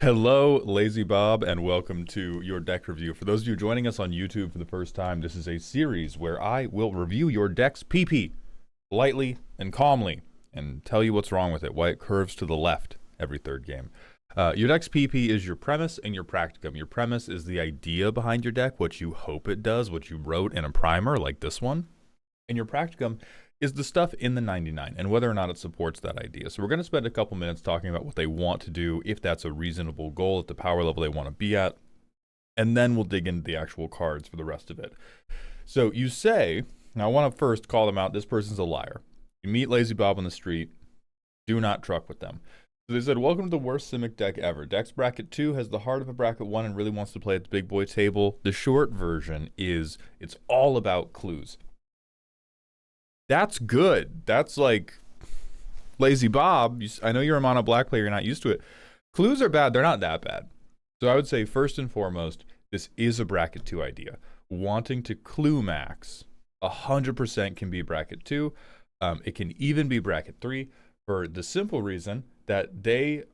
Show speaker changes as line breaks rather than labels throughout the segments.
Hello, Lazy Bob, and welcome to your deck review. For those of you joining us on YouTube for the first time, this is a series where I will review your deck's PP lightly and calmly and tell you what's wrong with it, why it curves to the left every third game. Your deck's PP is your premise and your practicum. Your premise is the idea behind your deck, what you hope it does, what you wrote in a primer like this one. And your practicum is the stuff in the 99 and whether or not it supports that idea. So we're going to spend a couple minutes talking about what they want to do, if that's a reasonable goal at the power level they want to be at, and then we'll dig into the actual cards for the rest of it. So you say, now I want to first call them out, this person's a liar. You meet Lazy Bob on the street, do not truck with them. So they said, welcome to the worst Simic deck ever. Deck's bracket 2 has the heart of a bracket 1 and really wants to play at the big boy table. The short version is, it's all about clues. That's good. That's like, Lazy Bob, I know you're a mono black player, you're not used to it. Clues are bad, they're not that bad. So I would say first and foremost, this is a bracket 2 idea. Wanting to clue max, 100% can be bracket 2. It can even be bracket 3 for the simple reason that they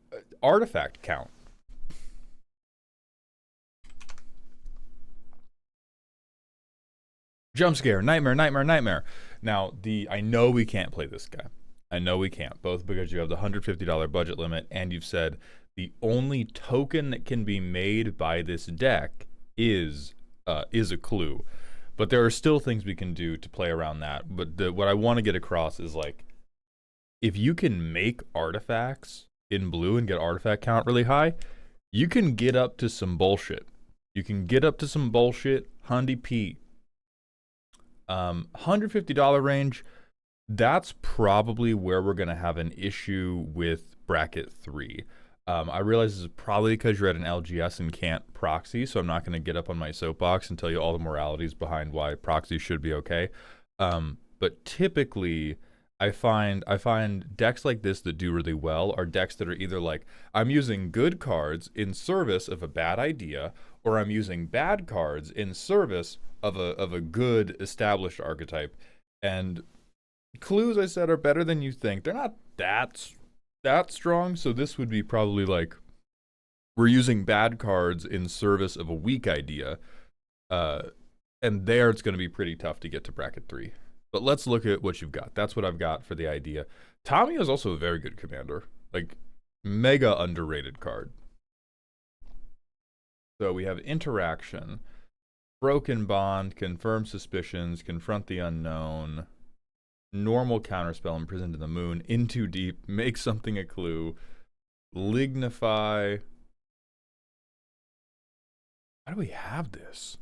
artifact count. Jump scare, nightmare, nightmare, nightmare. Now, I know we can't play this guy. I know we can't, both because you have the $150 budget limit and you've said the only token that can be made by this deck is a clue. But there are still things we can do to play around that. But what I want to get across is, like, if you can make artifacts in blue and get artifact count really high, you can get up to some bullshit. You can get up to some bullshit, Hundy P. $150 range, that's probably where we're going to have an issue with bracket 3. I realize this is probably because you're at an LGS and can't proxy, so I'm not going to get up on my soapbox and tell you all the moralities behind why proxy should be okay. But typically, I find decks like this that do really well are decks that are either like, I'm using good cards in service of a bad idea, or I'm using bad cards in service of a good established archetype. And clues, I said, are better than you think. They're not that strong, so this would be probably like, we're using bad cards in service of a weak idea, and there it's going to be pretty tough to get to bracket 3. But let's look at what you've got. That's what I've got for the idea. Tamiyo is also a very good commander, like mega underrated card. So we have interaction, broken bond, confirm suspicions, confront the unknown, normal counterspell, imprison to the moon, in too deep, make something a clue, lignify. How do we have this?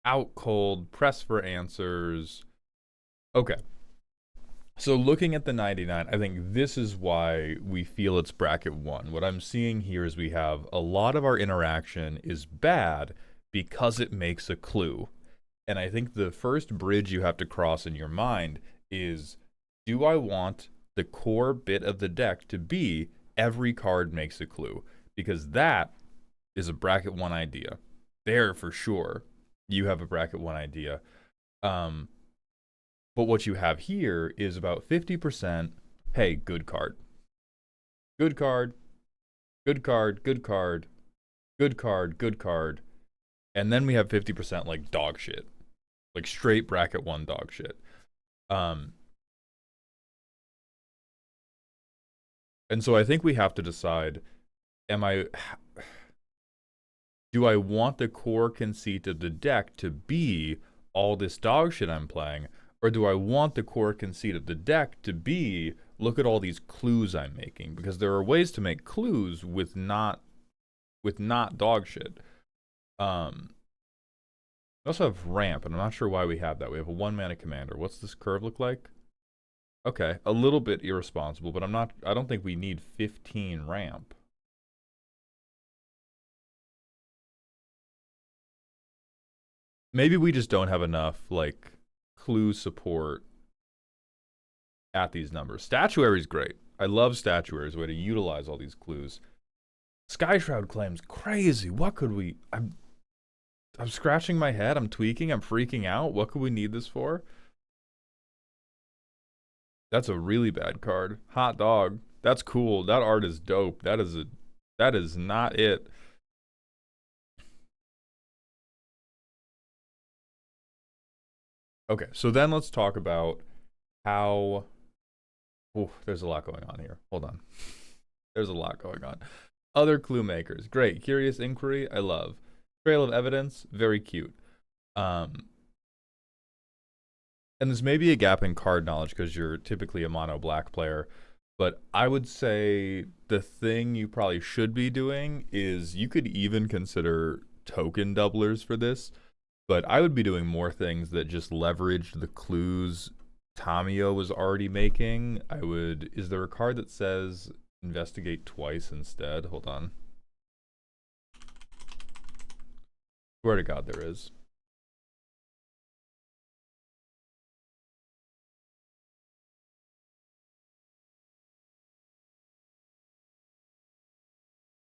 Out cold, press for answers. Okay. So looking at the 99, I think this is why we feel it's bracket 1. What I'm seeing here is we have a lot of our interaction is bad because it makes a clue. And I think the first bridge you have to cross in your mind is, do I want the core bit of the deck to be every card makes a clue? Because that is a bracket 1 idea. There for sure, you have a bracket 1 idea. But what you have here is about 50%, hey, good card. Good card, good card, good card, good card, good card. And then we have 50% like dog shit. Like straight bracket 1 dog shit. And so I think we have to decide, do I want the core conceit of the deck to be all this dog shit I'm playing? Or do I want the core conceit of the deck to be, look at all these clues I'm making? Because there are ways to make clues with not dog shit. We also have ramp, and I'm not sure why we have that. We have a 1-mana commander. What's this curve look like? Okay, a little bit irresponsible, but I don't think we need 15 ramp. Maybe we just don't have enough, like, clue support at these numbers. Statuary is great. I love statuary as a way to utilize all these clues. Sky Shroud claims crazy. What could we? I'm scratching my head. I'm tweaking. I'm freaking out. What could we need this for? That's a really bad card. Hot dog. That's cool. That art is dope. That is not it. Okay, so then let's talk about how. Oh, there's a lot going on here. Hold on. There's a lot going on. Other clue makers. Great. Curious Inquiry. I love. Trail of Evidence. Very cute. And there's maybe a gap in card knowledge because you're typically a mono black player. But I would say the thing you probably should be doing is you could even consider token doublers for this. But I would be doing more things that just leveraged the clues Tamiyo was already making. I would. Is there a card that says investigate twice instead? Hold on. Swear to God, there is.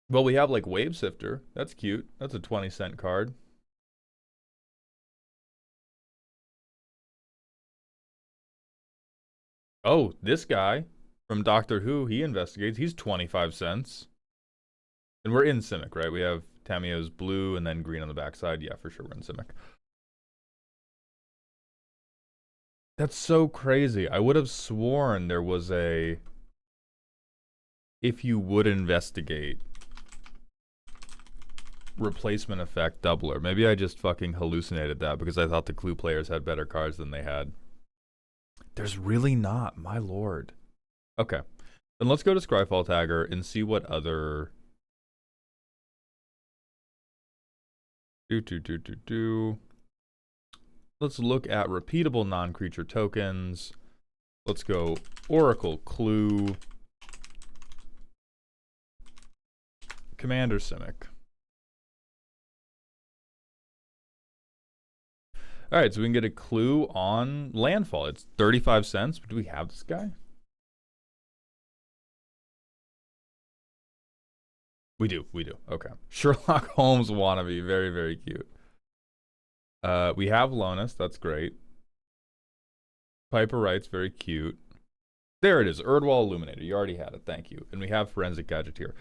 Well, we have like Wave Sifter. That's cute. That's a 20-cent card. Oh, this guy from Doctor Who, he investigates. He's 25 cents. And we're in Simic, right? We have Tamiyo's blue and then green on the backside. Yeah, for sure we're in Simic. That's so crazy. I would have sworn there was a if you would investigate replacement effect doubler. Maybe I just fucking hallucinated that because I thought the clue players had better cards than they had. There's really not, my lord. Okay. Then let's go to Scryfall Tagger and see what other Let's look at repeatable non-creature tokens. Let's go Oracle Clue. Commander Simic. All right, so we can get a clue on landfall. It's 35 cents. Do we have this guy? We do. Okay. Sherlock Holmes wannabe. Very, very cute. We have Lonus. That's great. Piper Wright's very cute. There it is. Erdwall Illuminator. You already had it. Thank you. And we have Forensic Gadgeteer.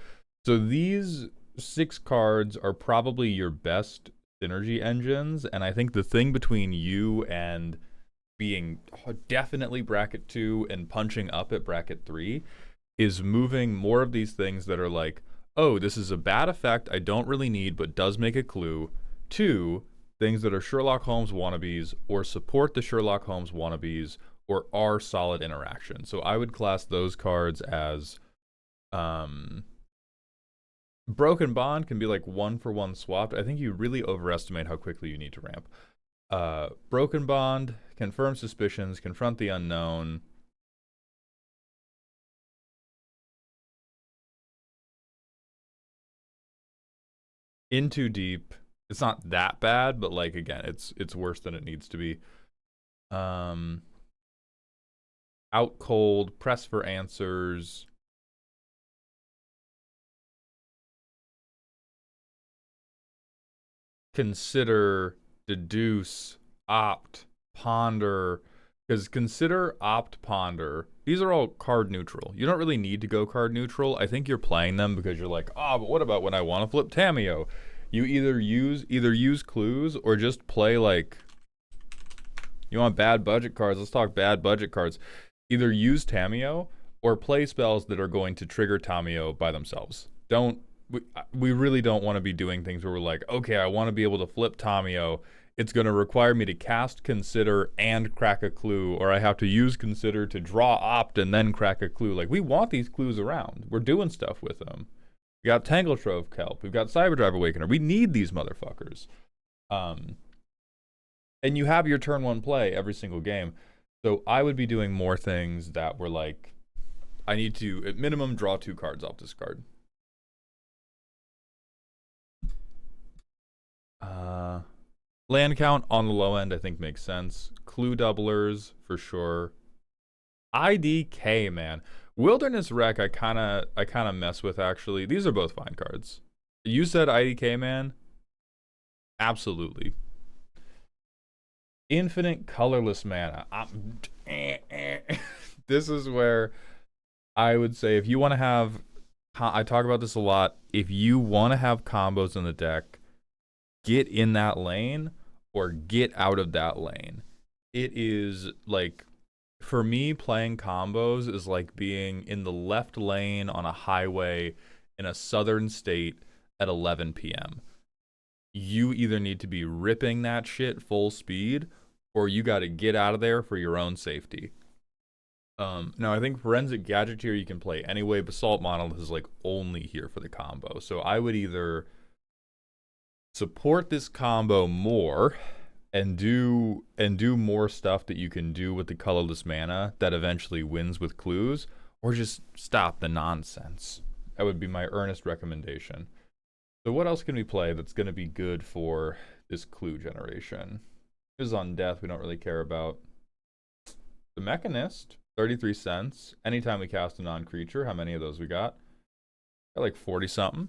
So these 6 cards are probably your best synergy engines. And I think the thing between you and being definitely bracket 2 and punching up at bracket 3 is moving more of these things that are like, oh, this is a bad effect I don't really need but does make a clue, to things that are Sherlock Holmes wannabes or support the Sherlock Holmes wannabes or are solid interaction. So I would class those cards as Broken Bond can be like 1-for-1 swapped. I think you really overestimate how quickly you need to ramp. Broken Bond, Confirm Suspicions, Confront the Unknown. In Too Deep. It's not that bad, but like again, it's worse than it needs to be. Out Cold, Press for Answers. Consider, Deduce, Opt, Ponder. Because Consider, Opt, Ponder, these are all card neutral. You don't really need to go card neutral. I think you're playing them because you're like, oh, but what about when I want to flip Tamiyo? You either use clues or just play like, you want bad budget cards? Let's talk bad budget cards. Either use Tamiyo or play spells that are going to trigger Tamiyo by themselves. We really don't want to be doing things where we're like, okay, I want to be able to flip Tamiyo. It's going to require me to cast Consider and crack a clue, or I have to use Consider to draw Opt and then crack a clue. Like, we want these clues around. We're doing stuff with them. We got Tangletrove Kelp. We've got Cyberdrive Awakener. We need these motherfuckers. And you have your turn 1 play every single game. So I would be doing more things that were like, I need to, at minimum, draw 2 cards off this card. Land count on the low end, I think, makes sense. Clue doublers, for sure. IDK, man. Wilderness Wreck, I kind of mess with, actually. These are both fine cards. You said IDK, man? Absolutely. Infinite Colorless Mana. This is where I would say if you want to have, I talk about this a lot. If you want to have combos in the deck, get in that lane or get out of that lane. It is like, for me, playing combos is like being in the left lane on a highway in a southern state at 11 p.m. You either need to be ripping that shit full speed or you got to get out of there for your own safety. Now I think Forensic Gadgeteer you can play anyway. Basalt Monolith is like only here for the combo. So I would either support this combo more and do more stuff that you can do with the colorless mana that eventually wins with clues, or just stop the nonsense. That would be my earnest recommendation. So what else can we play that's going to be good for this clue generation? This is on death, we don't really care about. The Mechanist, 33 cents. Anytime we cast a non-creature, how many of those we got? Got like 40 something.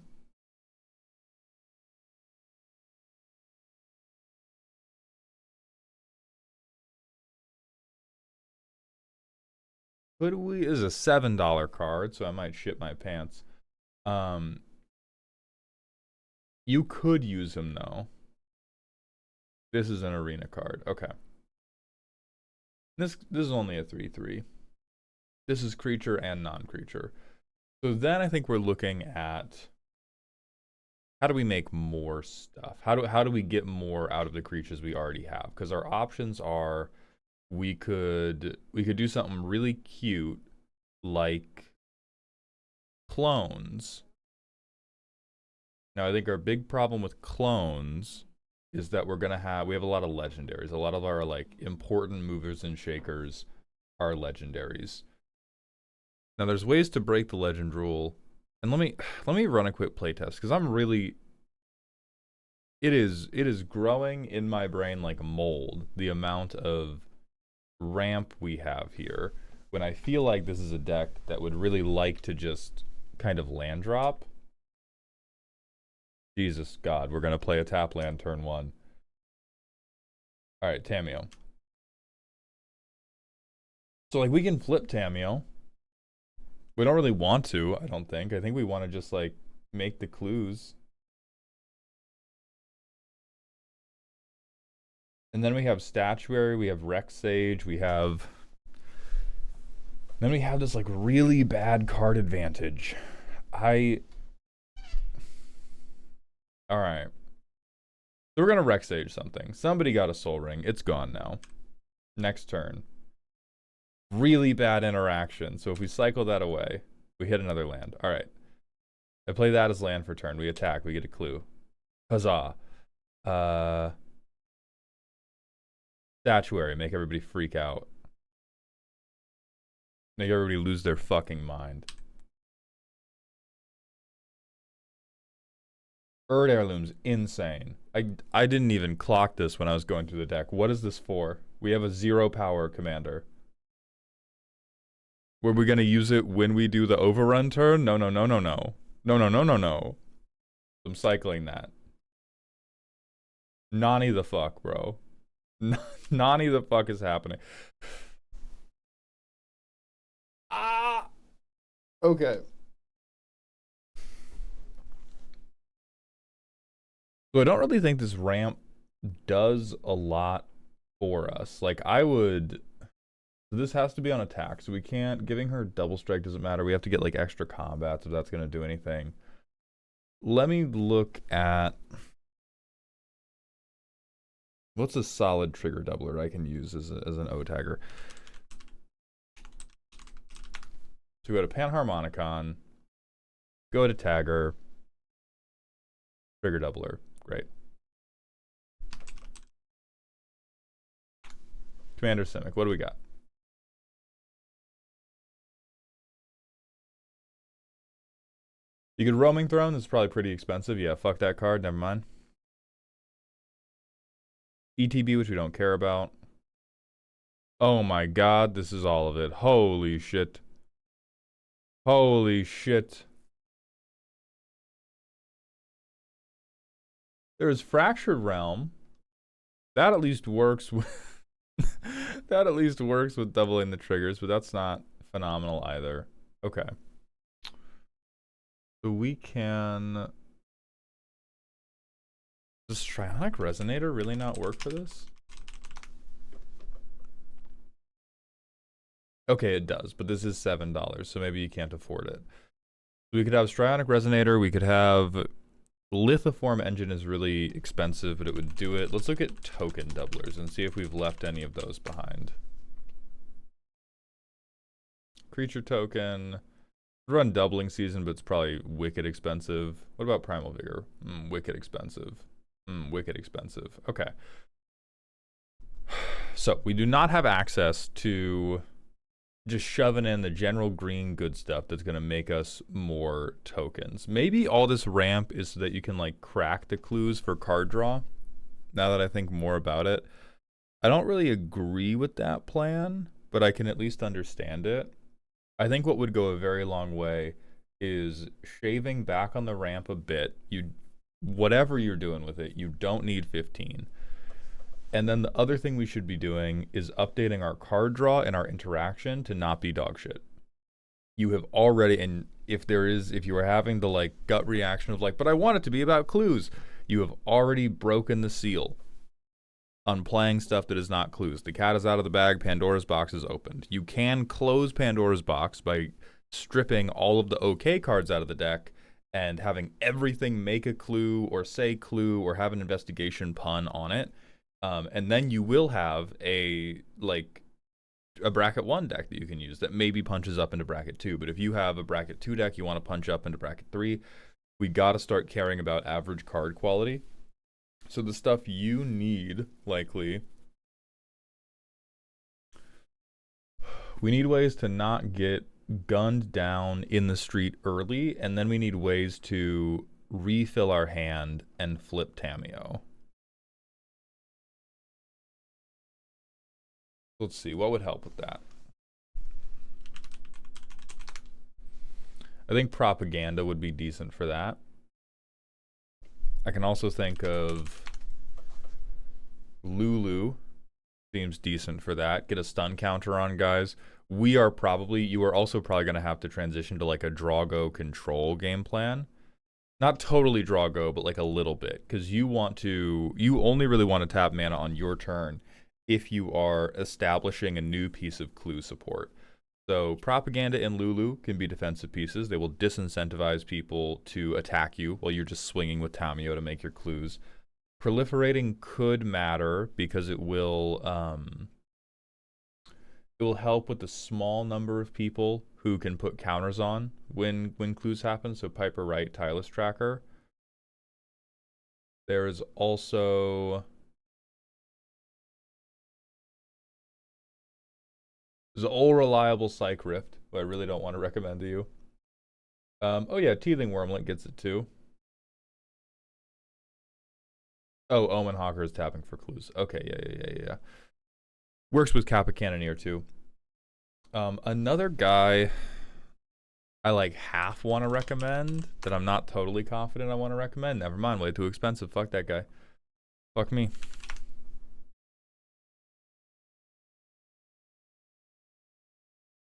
Could we? This is a $7 card, so I might shit my pants. You could use him though. This is an arena card. Okay. This is only a 3/3. This is creature and non-creature. So then I think we're looking at how do we make more stuff? How do we get more out of the creatures we already have? Because our options are we could do something really cute like clones. Now I think our big problem with clones is that we have a lot of legendaries. A lot of our like important movers and shakers are legendaries. Now there's ways to break the legend rule. And let me run a quick playtest because I'm really it is growing in my brain like mold, the amount of ramp we have here, when I feel like this is a deck that would really like to just kind of land drop. Jesus God, we're gonna play a tap land turn 1. Alright, Tamiyo. So like we can flip Tamiyo. We don't really want to, I don't think. I think we want to just like make the clues. And then we have Statuary, we have Rex Sage, then we have this like really bad card advantage. Alright. So we're gonna Rex Sage something. Somebody got a Soul Ring. It's gone now. Next turn. Really bad interaction. So if we cycle that away, we hit another land. Alright. I play that as land for turn. We attack. We get a clue. Huzzah. Statuary. Make everybody freak out. Make everybody lose their fucking mind. Erd Heirloom's insane. I didn't even clock this when I was going through the deck. What is this for? We have a 0 power commander. Were we going to use it when we do the overrun turn? No. No. I'm cycling that. Nani the fuck, bro. Nani the fuck is happening? Ah! Okay. So I don't really think this ramp does a lot for us. Like this has to be on attack, so we can't, giving her double strike doesn't matter. We have to get like extra combats if that's gonna do anything. Let me look at what's a solid trigger doubler I can use as an O-tagger. So we go to Panharmonicon, go to Tagger, trigger doubler. Great. Commander Simic, what do we got? You could Roaming Throne, this is probably pretty expensive. Yeah, fuck that card, never mind. ETB, which we don't care about. Oh my god, this is all of it. Holy shit. Holy shit. There's Fractured Realm. That at least works with that at least works with doubling the triggers, but that's not phenomenal either. Okay. So we can. Does Trionic Resonator really not work for this? Okay, it does, but this is $7, so maybe you can't afford it. We could have Strionic Resonator. We could have Lithoform Engine is really expensive, but it would do it. Let's look at token doublers and see if we've left any of those behind. Creature token. Run doubling season, but it's probably wicked expensive. What about Primal Vigor? Wicked expensive. Wicked expensive. Okay. So we do not have access to just shoving in the general green good stuff that's going to make us more tokens. Maybe all this ramp is so that you can like crack the clues for card draw. Now that I think more about it, I don't really agree with that plan, but I can at least understand it. I think what would go a very long way is shaving back on the ramp a bit. Whatever you're doing with it, you don't need 15. And then the other thing we should be doing is updating our card draw and our interaction to not be dog shit. You have already, and if you are having the like gut reaction of like, but I want it to be about clues, you have already broken the seal on playing stuff that is not clues. The cat is out of the bag, Pandora's box is opened. You can close Pandora's box by stripping all of the OK cards out of the deck and having everything make a clue or say clue or have an investigation pun on it. And then you will have a bracket 1 deck that you can use that maybe punches up into bracket 2. But if you have a bracket 2 deck you want to punch up into bracket 3, we got to start caring about average card quality. So the stuff you need, likely, we need ways to not get gunned down in the street early, and then we need ways to refill our hand and flip Tamiyo. Let's see, what would help with that? I think propaganda would be decent for that. I can also think of Lulu. Seems decent for that. Get a stun counter on guys. You are also probably going to have to transition to like a draw-go control game plan. Not totally draw-go, but like a little bit. Because you only really want to tap mana on your turn if you are establishing a new piece of clue support. So propaganda and Lulu can be defensive pieces. They will disincentivize people to attack you while you're just swinging with Tamiyo to make your clues. Proliferating could matter because it will help with the small number of people who can put counters on when clues happen. So Piper Wright, Tireless Tracker. There is also there's an old reliable Psych Rift, who I really don't want to recommend to you. Oh yeah, Teething Wormlet gets it too. Oh, Omen Hawker is tapping for clues. Okay, yeah. Works with Kappa Cannoneer too. Another guy I like half want to recommend that I'm not totally confident I want to recommend. Never mind, way too expensive. Fuck that guy. Fuck me.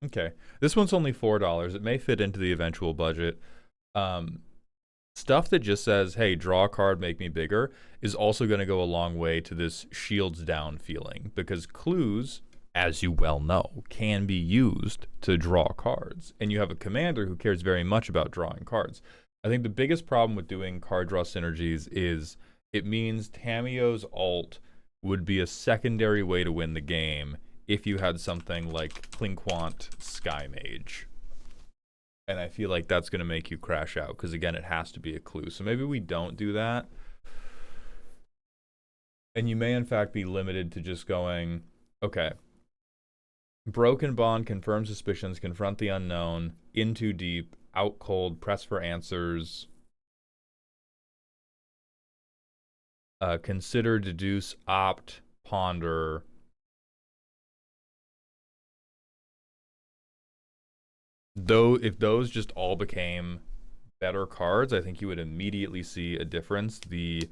Okay, this one's only $4. It may fit into the eventual budget. Stuff that just says, hey, draw a card, make me bigger, is also going to go a long way to this shields down feeling, because clues, as you well know, can be used to draw cards. And you have a commander who cares very much about drawing cards. I think the biggest problem with doing card draw synergies is it means Tamiyo's ult would be a secondary way to win the game if you had something like Klinquant Sky Mage. And I feel like that's going to make you crash out, because again, it has to be a clue. So maybe we don't do that. And you may in fact be limited to just going, okay, Broken Bond, Confirm Suspicions, Confront the Unknown, In Too Deep, Out Cold, Press for Answers, Consider, Deduce, Opt, Ponder. Though, if those just all became better cards, I think you would immediately see a difference. The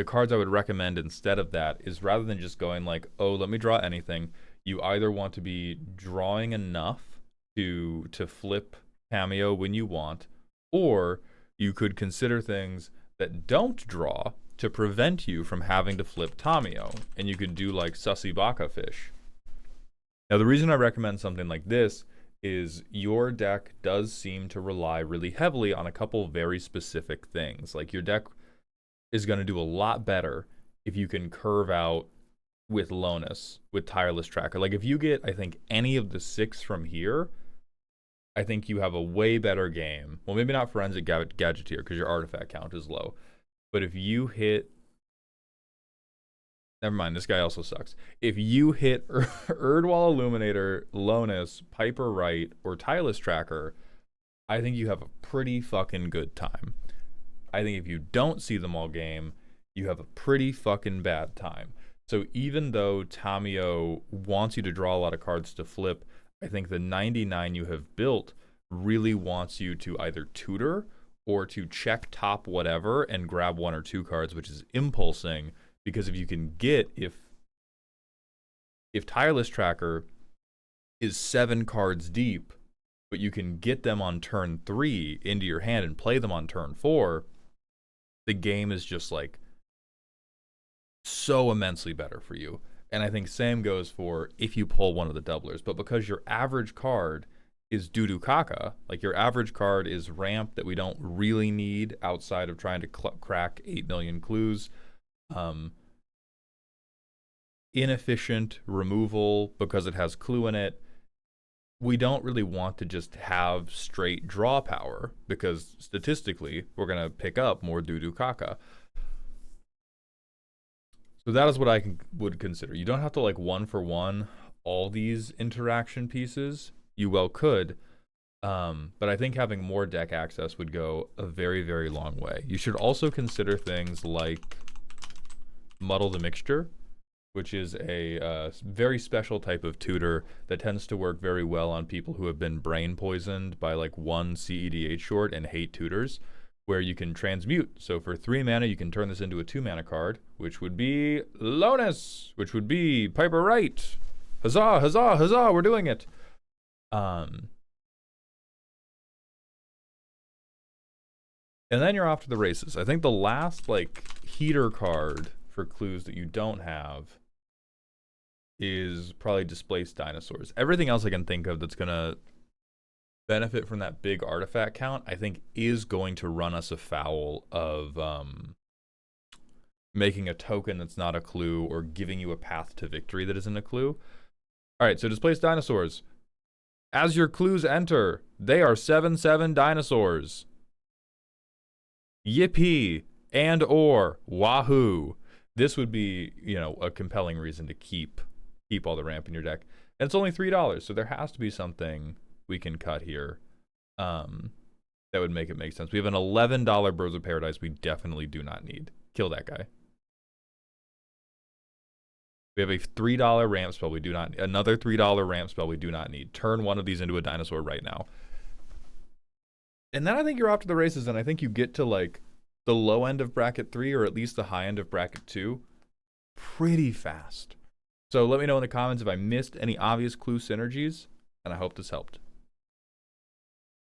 cards I would recommend instead of that is, rather than just going like, oh, let me draw anything, you either want to be drawing enough to flip Tamiyo when you want, or you could consider things that don't draw to prevent you from having to flip Tamiyo, and you could do like Sussy Baka fish. Now, the reason I recommend something like this is your deck does seem to rely really heavily on a couple very specific things. Like your deck is going to do a lot better if you can curve out with Lonus, with Tireless Tracker. Like if you get, I think, any of the 6 from here, I think you have a way better game. Well, maybe not Forensic Gadgeteer because your artifact count is low. But if you hit... Never mind, this guy also sucks. If you hit Erdwall Illuminator, Lonus, Piper Wright, or Tireless Tracker, I think you have a pretty fucking good time. I think if you don't see them all game, you have a pretty fucking bad time. So even though Tamiyo wants you to draw a lot of cards to flip, I think the 99 you have built really wants you to either tutor or to check top whatever and grab 1 or 2 cards, which is impulsing. Because if you can get, if Tireless Tracker is 7 cards deep, but you can get them on turn 3 into your hand and play them on turn 4, the game is just like so immensely better for you. And I think same goes for if you pull one of the doublers. But because your average card is Dudu Kaka, like your average card is ramp that we don't really need outside of trying to crack 8 million clues. Inefficient removal because it has clue in it. We don't really want to just have straight draw power because statistically we're going to pick up more Dudu Kaka. So that is what I would consider. You don't have to like 1-for-1 all these interaction pieces. You well could, but I think having more deck access would go a very, very long way. You should also consider things like Muddle the Mixture, which is a very special type of tutor that tends to work very well on people who have been brain poisoned by like 1 CEDH short and hate tutors, where you can transmute. So for 3 mana, you can turn this into a 2 mana card, which would be Lonus, which would be Piper Wright. Huzzah, huzzah, huzzah, we're doing it. And then you're off to the races. I think the last like heater card for clues that you don't have is probably Displaced Dinosaurs. Everything else I can think of that's gonna benefit from that big artifact count, I think is going to run us afoul of making a token that's not a clue or giving you a path to victory that isn't a clue. All right, so Displaced Dinosaurs. As your clues enter, they are 7/7 dinosaurs. Yippee and or wahoo. This would be, you know, a compelling reason to keep all the ramp in your deck. And it's only $3, so there has to be something we can cut here that would make it make sense. We have an $11 Birds of Paradise we definitely do not need. Kill that guy. We have a $3 ramp spell we do not need. Another $3 ramp spell we do not need. Turn one of these into a dinosaur right now. And then I think you're off to the races, and I think you get to like the low end of bracket 3 or at least the high end of bracket 2 pretty fast. So let me know in the comments if I missed any obvious clue synergies, and I hope this helped.